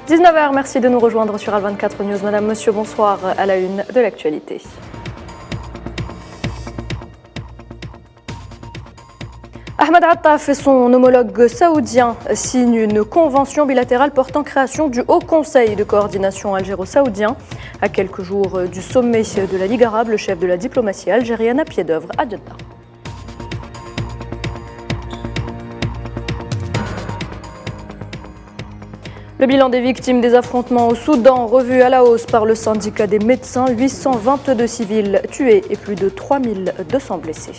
19h, merci de nous rejoindre sur Al24 News. Madame, monsieur, bonsoir à la une de l'actualité. Ahmed Attaf et son homologue saoudien signent une convention bilatérale portant création du Haut Conseil de coordination algéro-saoudien. À quelques jours du sommet de la Ligue arabe, le chef de la diplomatie algérienne a pied d'œuvre à Jeddah. Le bilan des victimes des affrontements au Soudan, revu à la hausse par le syndicat des médecins, 822 civils tués et plus de 3200 blessés.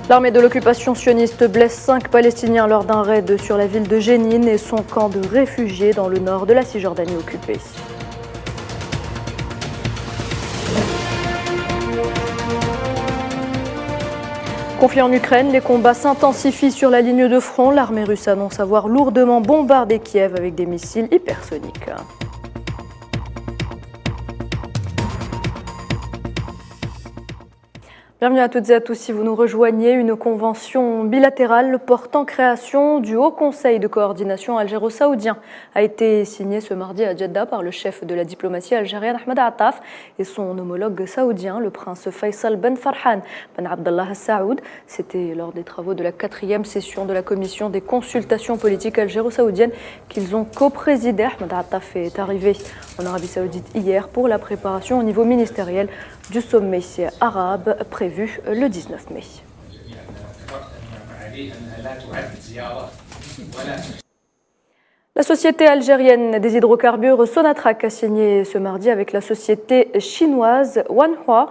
L'armée de l'occupation sioniste blesse 5 Palestiniens lors d'un raid sur la ville de Jénine et son camp de réfugiés dans le nord de la Cisjordanie occupée. Conflit en Ukraine, les combats s'intensifient sur la ligne de front. L'armée russe annonce avoir lourdement bombardé Kiev avec des missiles hypersoniques. Bienvenue à toutes et à tous si vous nous rejoignez. Une convention bilatérale portant création du Haut Conseil de coordination algéro-saoudien a été signée ce mardi à Jeddah par le chef de la diplomatie algérienne Ahmed Attaf et son homologue saoudien, le prince Faisal Ben Farhan Ben Abdallah Al Saoud. C'était lors des travaux de la 4e session de la commission des consultations politiques algéro-saoudiennes qu'ils ont co-présidé. Ahmed Attaf est arrivé en Arabie Saoudite hier pour la préparation au niveau ministériel du sommet arabe prévu le 19 mai. La société algérienne des hydrocarbures Sonatrach a signé ce mardi avec la société chinoise Wanhua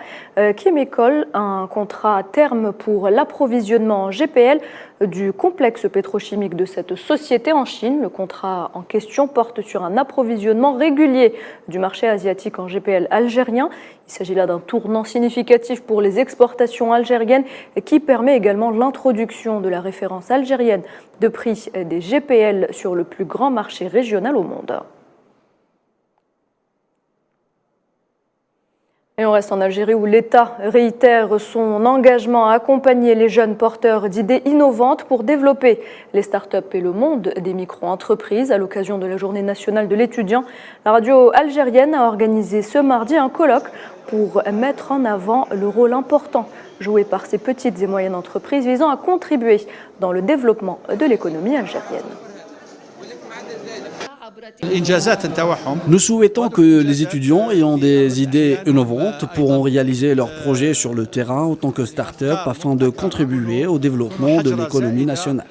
Chemical un contrat à terme pour l'approvisionnement en GPL du complexe pétrochimique de cette société en Chine. Le contrat en question porte sur un approvisionnement régulier du marché asiatique en GPL algérien. Il s'agit là d'un tournant significatif pour les exportations algériennes qui permet également l'introduction de la référence algérienne de prix des GPL sur le plus grand marché régional au monde. Et on reste en Algérie où l'État réitère son engagement à accompagner les jeunes porteurs d'idées innovantes pour développer les startups et le monde des micro-entreprises. À l'occasion de la Journée nationale de l'étudiant, la radio algérienne a organisé ce mardi un colloque pour mettre en avant le rôle important joué par ces petites et moyennes entreprises visant à contribuer dans le développement de l'économie algérienne. Nous souhaitons que les étudiants ayant des idées innovantes pourront réaliser leurs projets sur le terrain en tant que start-up afin de contribuer au développement de l'économie nationale.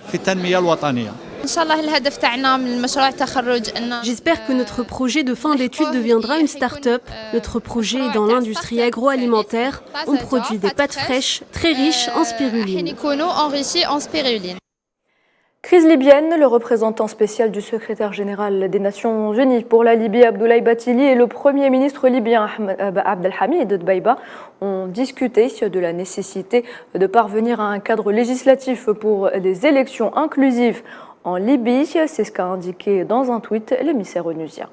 J'espère que notre projet de fin d'études deviendra une start-up. Notre projet est dans l'industrie agroalimentaire. On produit des pâtes fraîches très riches en spiruline. Crise libyenne, le représentant spécial du secrétaire général des Nations Unies pour la Libye, Abdoulaye Bathily, et le Premier ministre libyen, Abdelhamid Dbeibah, ont discuté de la nécessité de parvenir à un cadre législatif pour des élections inclusives en Libye. C'est ce qu'a indiqué dans un tweet l'émissaire onusien.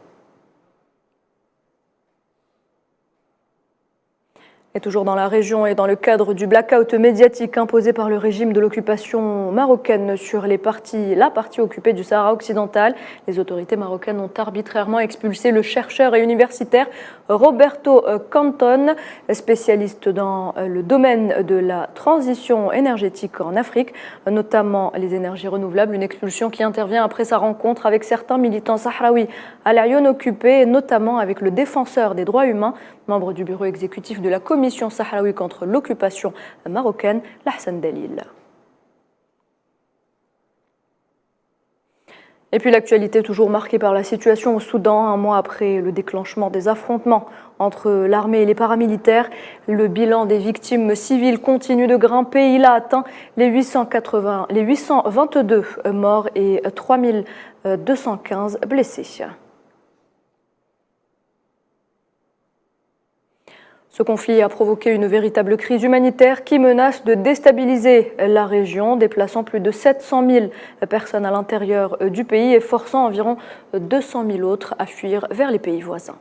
Et toujours dans la région et dans le cadre du blackout médiatique imposé par le régime de l'occupation marocaine sur la partie occupée du Sahara occidental, les autorités marocaines ont arbitrairement expulsé le chercheur et universitaire Roberto Canton, spécialiste dans le domaine de la transition énergétique en Afrique, notamment les énergies renouvelables, une expulsion qui intervient après sa rencontre avec certains militants sahraouis à l'Aïon occupée, notamment avec le défenseur des droits humains, membre du bureau exécutif de la Commission sahraoui contre l'occupation marocaine, Lahsan Dalil. Et puis l'actualité toujours marquée par la situation au Soudan, un mois après le déclenchement des affrontements entre l'armée et les paramilitaires. Le bilan des victimes civiles continue de grimper. Il a atteint les 822 morts et 3215 blessés. Ce conflit a provoqué une véritable crise humanitaire qui menace de déstabiliser la région, déplaçant plus de 700 000 personnes à l'intérieur du pays et forçant environ 200 000 autres à fuir vers les pays voisins.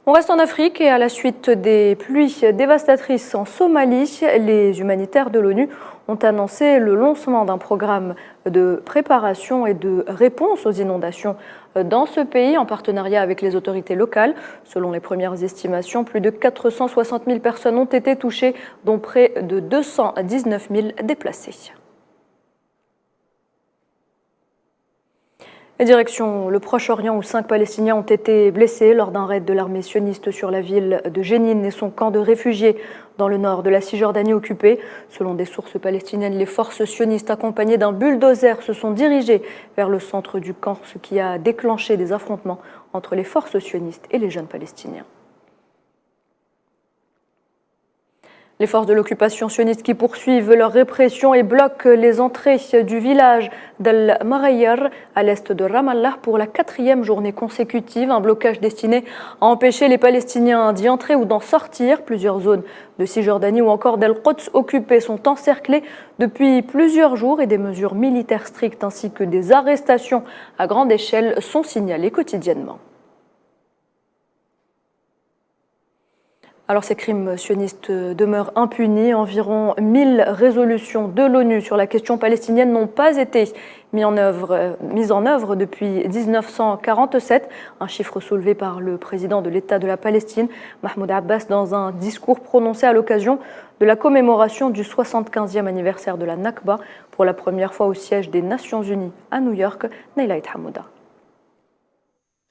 On reste en Afrique et à la suite des pluies dévastatrices en Somalie, les humanitaires de l'ONU ont annoncé le lancement d'un programme de préparation et de réponse aux inondations dans ce pays en partenariat avec les autorités locales. Selon les premières estimations, plus de 460 000 personnes ont été touchées, dont près de 219 000 déplacés. Et direction le Proche-Orient où 5 Palestiniens ont été blessés lors d'un raid de l'armée sioniste sur la ville de Jénine et son camp de réfugiés dans le nord de la Cisjordanie occupée. Selon des sources palestiniennes, les forces sionistes accompagnées d'un bulldozer se sont dirigées vers le centre du camp, ce qui a déclenché des affrontements entre les forces sionistes et les jeunes Palestiniens. Les forces de l'occupation sioniste qui poursuivent leur répression et bloquent les entrées du village d'Al-Marayar à l'est de Ramallah pour la 4e journée consécutive. Un blocage destiné à empêcher les Palestiniens d'y entrer ou d'en sortir. Plusieurs zones de Cisjordanie ou encore d'Al-Quds occupées sont encerclées depuis plusieurs jours et des mesures militaires strictes ainsi que des arrestations à grande échelle sont signalées quotidiennement. Alors ces crimes sionistes demeurent impunis. Environ 1000 résolutions de l'ONU sur la question palestinienne n'ont pas été mises en œuvre depuis 1947, un chiffre soulevé par le président de l'État de la Palestine, Mahmoud Abbas, dans un discours prononcé à l'occasion de la commémoration du 75e anniversaire de la Nakba, pour la première fois au siège des Nations Unies à New York. Naila Hamouda.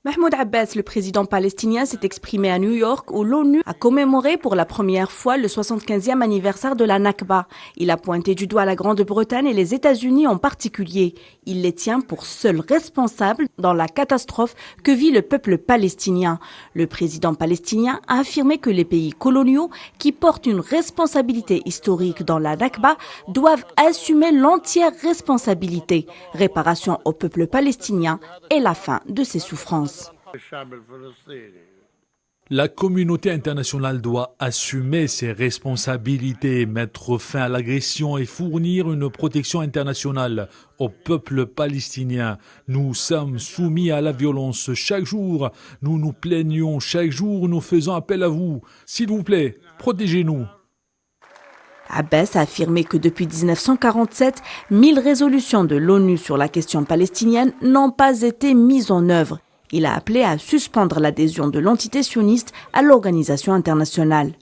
Mahmoud Abbas, le président palestinien, s'est exprimé à New York où l'ONU a commémoré pour la première fois le 75e anniversaire de la Nakba. Il a pointé du doigt la Grande-Bretagne et les États-Unis en particulier. Il les tient pour seuls responsables dans la catastrophe que vit le peuple palestinien. Le président palestinien a affirmé que les pays coloniaux qui portent une responsabilité historique dans la Nakba doivent assumer l'entière responsabilité, réparation au peuple palestinien et la fin de ses souffrances. La communauté internationale doit assumer ses responsabilités, mettre fin à l'agression et fournir une protection internationale au peuple palestinien. Nous sommes soumis à la violence chaque jour. Nous nous plaignons chaque jour. Nous faisons appel à vous. S'il vous plaît, protégez-nous. Abbas a affirmé que depuis 1947, 1000 résolutions de l'ONU sur la question palestinienne n'ont pas été mises en œuvre. Il a appelé à suspendre l'adhésion de l'entité sioniste à l'organisation internationale.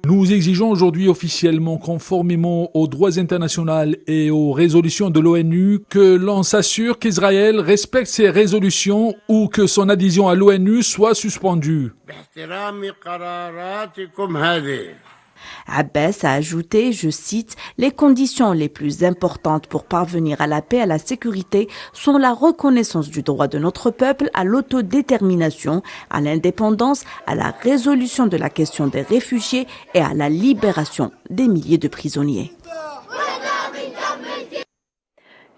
Nous exigeons aujourd'hui officiellement, conformément aux droits internationaux et aux résolutions de l'ONU, que l'on s'assure qu'Israël respecte ces résolutions ou que son adhésion à l'ONU soit suspendue. Abbas a ajouté, je cite, « Les conditions les plus importantes pour parvenir à la paix et à la sécurité sont la reconnaissance du droit de notre peuple à l'autodétermination, à l'indépendance, à la résolution de la question des réfugiés et à la libération des milliers de prisonniers. »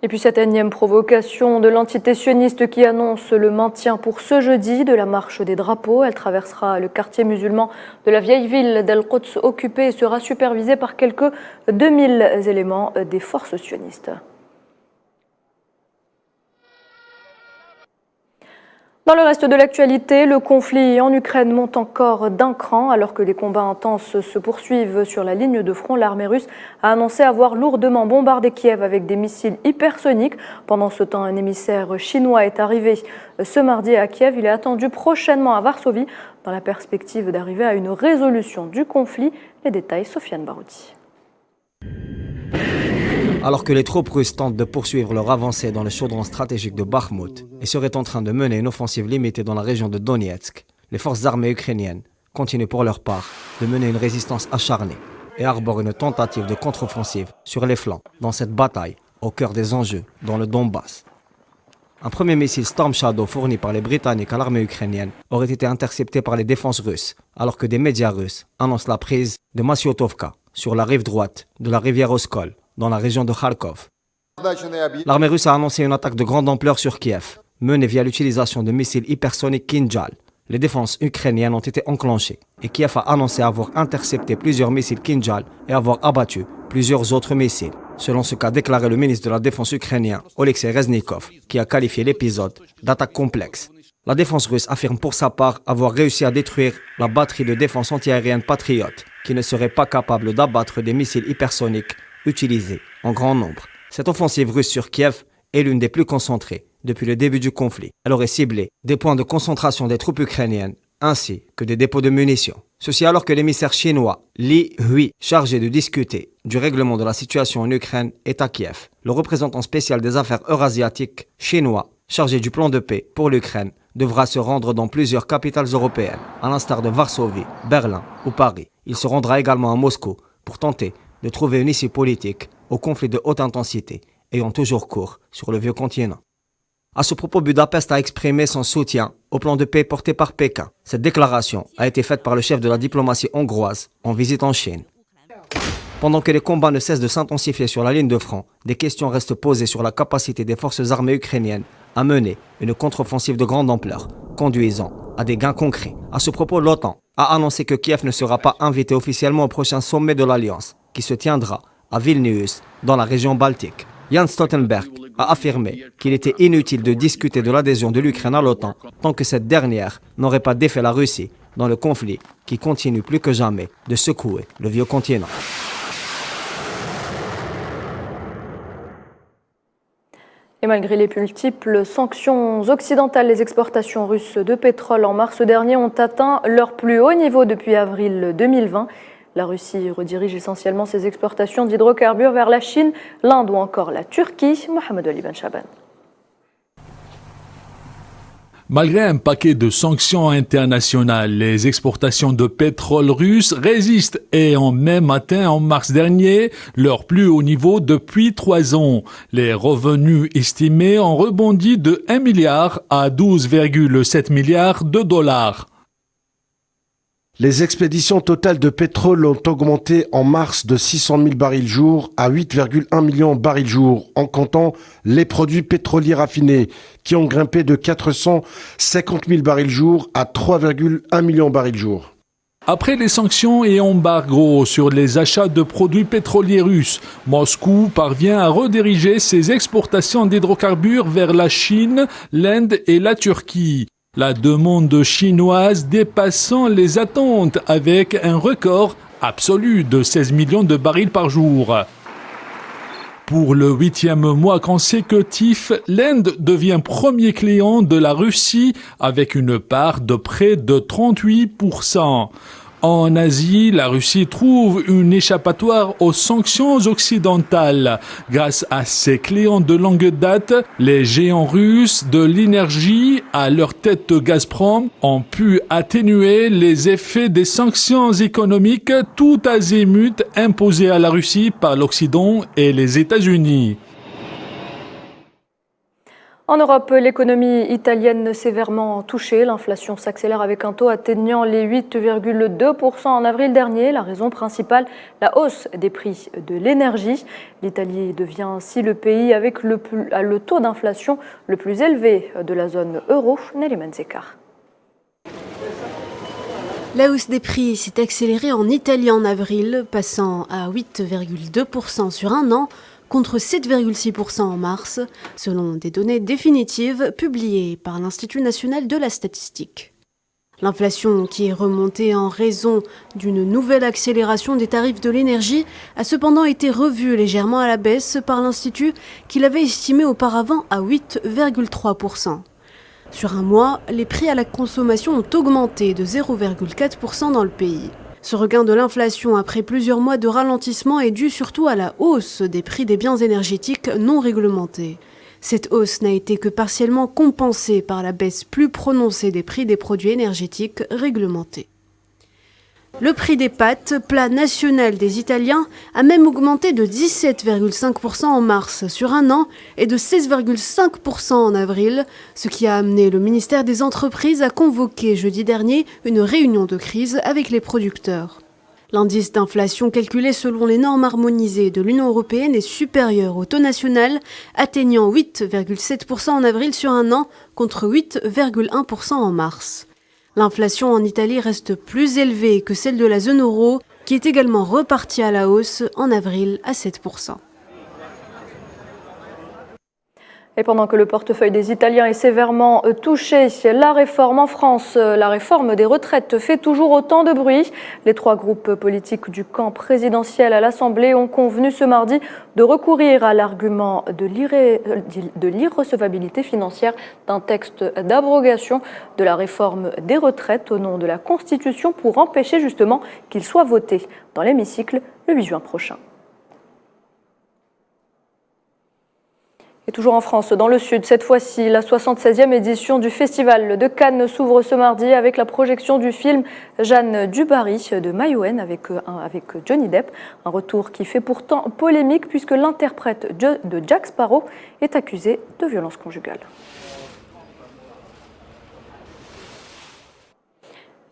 Et puis cette énième provocation de l'entité sioniste qui annonce le maintien pour ce jeudi de la marche des drapeaux. Elle traversera le quartier musulman de la vieille ville d'Al-Quds occupée et sera supervisée par quelques 2000 éléments des forces sionistes. Dans le reste de l'actualité, le conflit en Ukraine monte encore d'un cran. Alors que les combats intenses se poursuivent sur la ligne de front, l'armée russe a annoncé avoir lourdement bombardé Kiev avec des missiles hypersoniques. Pendant ce temps, un émissaire chinois est arrivé ce mardi à Kiev. Il est attendu prochainement à Varsovie dans la perspective d'arriver à une résolution du conflit. Les détails, Sofiane Barouti. Alors que les troupes russes tentent de poursuivre leur avancée dans le chaudron stratégique de Bakhmut et seraient en train de mener une offensive limitée dans la région de Donetsk, les forces armées ukrainiennes continuent pour leur part de mener une résistance acharnée et arborent une tentative de contre-offensive sur les flancs dans cette bataille au cœur des enjeux dans le Donbass. Un premier missile Storm Shadow fourni par les Britanniques à l'armée ukrainienne aurait été intercepté par les défenses russes alors que des médias russes annoncent la prise de Masyotovka sur la rive droite de la rivière Oskol dans la région de Kharkov. L'armée russe a annoncé une attaque de grande ampleur sur Kiev, menée via l'utilisation de missiles hypersoniques Kinjal. Les défenses ukrainiennes ont été enclenchées et Kiev a annoncé avoir intercepté plusieurs missiles Kinjal et avoir abattu plusieurs autres missiles, selon ce qu'a déclaré le ministre de la Défense ukrainien, Oleksiy Reznikov, qui a qualifié l'épisode d'attaque complexe. La défense russe affirme pour sa part avoir réussi à détruire la batterie de défense antiaérienne Patriot, qui ne serait pas capable d'abattre des missiles hypersoniques utilisés en grand nombre. Cette offensive russe sur Kiev est l'une des plus concentrées depuis le début du conflit. Elle aurait ciblé des points de concentration des troupes ukrainiennes ainsi que des dépôts de munitions. Ceci alors que l'émissaire chinois Li Hui, chargé de discuter du règlement de la situation en Ukraine, est à Kiev. Le représentant spécial des affaires eurasiatiques chinois, chargé du plan de paix pour l'Ukraine, devra se rendre dans plusieurs capitales européennes, à l'instar de Varsovie, Berlin ou Paris. Il se rendra également à Moscou pour tenter de trouver une issue politique au conflit de haute intensité ayant toujours cours sur le vieux continent. À ce propos, Budapest a exprimé son soutien au plan de paix porté par Pékin. Cette déclaration a été faite par le chef de la diplomatie hongroise en visite en Chine. Pendant que les combats ne cessent de s'intensifier sur la ligne de front, des questions restent posées sur la capacité des forces armées ukrainiennes à mener une contre-offensive de grande ampleur, conduisant à des gains concrets. À ce propos, l'OTAN a annoncé que Kiev ne sera pas invité officiellement au prochain sommet de l'Alliance, qui se tiendra à Vilnius, dans la région baltique. Jens Stoltenberg a affirmé qu'il était inutile de discuter de l'adhésion de l'Ukraine à l'OTAN tant que cette dernière n'aurait pas défait la Russie dans le conflit qui continue plus que jamais de secouer le vieux continent. Et malgré les multiples sanctions occidentales, les exportations russes de pétrole en mars dernier ont atteint leur plus haut niveau depuis avril 2020. La Russie redirige essentiellement ses exportations d'hydrocarbures vers la Chine, l'Inde ou encore la Turquie. Mohamed Ali Ben Chaban. Malgré un paquet de sanctions internationales, les exportations de pétrole russe résistent et ont même atteint en mars dernier leur plus haut niveau depuis 3 ans. Les revenus estimés ont rebondi de 1 milliard à 12,7 milliards de dollars. Les expéditions totales de pétrole ont augmenté en mars de 600 000 barils jour à 8,1 millions de barils jour, en comptant les produits pétroliers raffinés, qui ont grimpé de 450 000 barils jour à 3,1 millions de barils jour. Après les sanctions et embargos sur les achats de produits pétroliers russes, Moscou parvient à rediriger ses exportations d'hydrocarbures vers la Chine, l'Inde et la Turquie. La demande chinoise dépassant les attentes avec un record absolu de 16 millions de barils par jour. Pour le 8e mois consécutif, l'Inde devient premier client de la Russie avec une part de près de 38%. En Asie, la Russie trouve une échappatoire aux sanctions occidentales. Grâce à ses clients de longue date, les géants russes de l'énergie, à leur tête Gazprom, ont pu atténuer les effets des sanctions économiques tout azimut imposées à la Russie par l'Occident et les États-Unis. En Europe, l'économie italienne sévèrement touchée. L'inflation s'accélère avec un taux atteignant les 8,2% en avril dernier. La raison principale, la hausse des prix de l'énergie. L'Italie devient ainsi le pays avec le taux d'inflation le plus élevé de la zone euro. Neriman Zekar. La hausse des prix s'est accélérée en Italie en avril, passant à 8,2% sur un an, contre 7,6% en mars, selon des données définitives publiées par l'Institut national de la statistique. L'inflation, qui est remontée en raison d'une nouvelle accélération des tarifs de l'énergie, a cependant été revue légèrement à la baisse par l'Institut, qui l'avait estimée auparavant à 8,3%. Sur un mois, les prix à la consommation ont augmenté de 0,4% dans le pays. Ce regain de l'inflation après plusieurs mois de ralentissement est dû surtout à la hausse des prix des biens énergétiques non réglementés. Cette hausse n'a été que partiellement compensée par la baisse plus prononcée des prix des produits énergétiques réglementés. Le prix des pâtes, plat national des Italiens, a même augmenté de 17,5% en mars sur un an et de 16,5% en avril, ce qui a amené le ministère des Entreprises à convoquer jeudi dernier une réunion de crise avec les producteurs. L'indice d'inflation calculé selon les normes harmonisées de l'Union européenne est supérieur au taux national, atteignant 8,7% en avril sur un an contre 8,1% en mars. L'inflation en Italie reste plus élevée que celle de la zone euro, qui est également repartie à la hausse en avril à 7%. Et pendant que le portefeuille des Italiens est sévèrement touché, la réforme en France, la réforme des retraites fait toujours autant de bruit. Les trois groupes politiques du camp présidentiel à l'Assemblée ont convenu ce mardi de recourir à l'argument de l'irrecevabilité financière d'un texte d'abrogation de la réforme des retraites au nom de la Constitution pour empêcher justement qu'il soit voté dans l'hémicycle le 8 juin prochain. Et toujours en France, dans le sud, cette fois-ci, la 76e édition du Festival de Cannes s'ouvre ce mardi avec la projection du film Jeanne du Barry de Maïwenn avec Johnny Depp. Un retour qui fait pourtant polémique puisque l'interprète de Jack Sparrow est accusé de violence conjugale.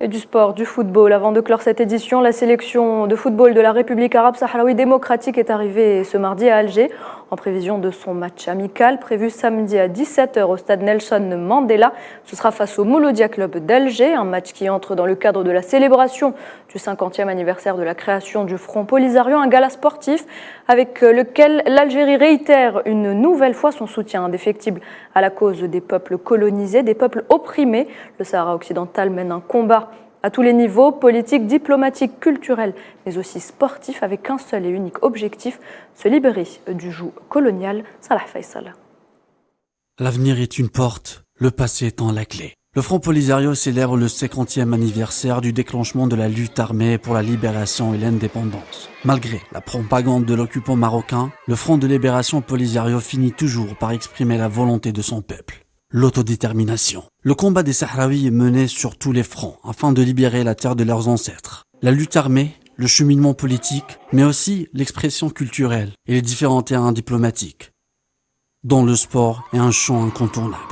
Et du sport, du football. Avant de clore cette édition, la sélection de football de la République arabe sahraoui démocratique est arrivée ce mardi à Alger en prévision de son match amical prévu samedi à 17h au stade Nelson Mandela. Ce sera face au Mouloudia Club d'Alger, un match qui entre dans le cadre de la célébration du 50e anniversaire de la création du Front Polisario, un gala sportif avec lequel l'Algérie réitère une nouvelle fois son soutien indéfectible à la cause des peuples colonisés, des peuples opprimés. Le Sahara occidental mène un combat à tous les niveaux, politique, diplomatique, culturel, mais aussi sportif, avec un seul et unique objectif, se libérer du joug colonial. Salah Faisal. L'avenir est une porte, le passé étant la clé. Le Front Polisario célèbre le 50e anniversaire du déclenchement de la lutte armée pour la libération et l'indépendance. Malgré la propagande de l'occupant marocain, le Front de libération Polisario finit toujours par exprimer la volonté de son peuple. L'autodétermination. Le combat des Sahraouis est mené sur tous les fronts afin de libérer la terre de leurs ancêtres. La lutte armée, le cheminement politique, mais aussi l'expression culturelle et les différents terrains diplomatiques, dont le sport est un champ incontournable.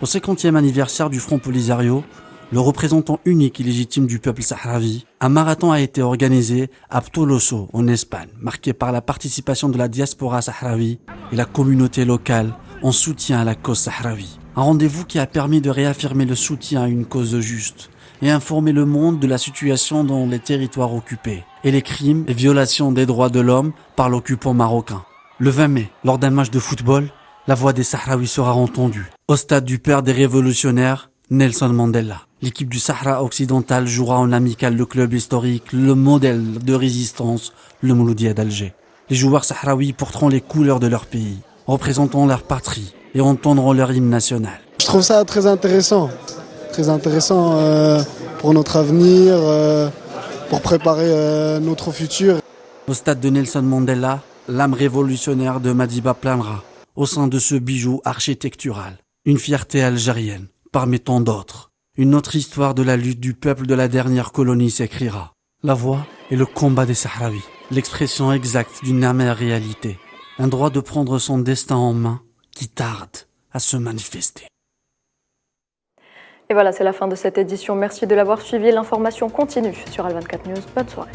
Au 50e anniversaire du Front Polisario, le représentant unique et légitime du peuple sahraoui, un marathon a été organisé à Toloso, en Espagne, marqué par la participation de la diaspora sahraoui et la communauté locale en soutien à la cause sahraoui. Un rendez-vous qui a permis de réaffirmer le soutien à une cause juste et informer le monde de la situation dans les territoires occupés et les crimes et violations des droits de l'homme par l'occupant marocain. Le 20 mai, lors d'un match de football, la voix des Sahraouis sera entendue. Au stade du père des révolutionnaires, Nelson Mandela. L'équipe du Sahara occidental jouera en amical le club historique, le modèle de résistance, le Mouloudia d'Alger. Les joueurs sahraouis porteront les couleurs de leur pays, représentant leur patrie et entendront leur hymne national. Je trouve ça très intéressant pour notre avenir, pour préparer notre futur. Au stade de Nelson Mandela, l'âme révolutionnaire de Madiba planera au sein de ce bijou architectural. Une fierté algérienne, parmi tant d'autres. Une autre histoire de la lutte du peuple de la dernière colonie s'écrira. La voix et le combat des Sahraouis, l'expression exacte d'une amère réalité. Un droit de prendre son destin en main qui tarde à se manifester. Et voilà, c'est la fin de cette édition. Merci de l'avoir suivi. L'information continue sur Al24 News. Bonne soirée.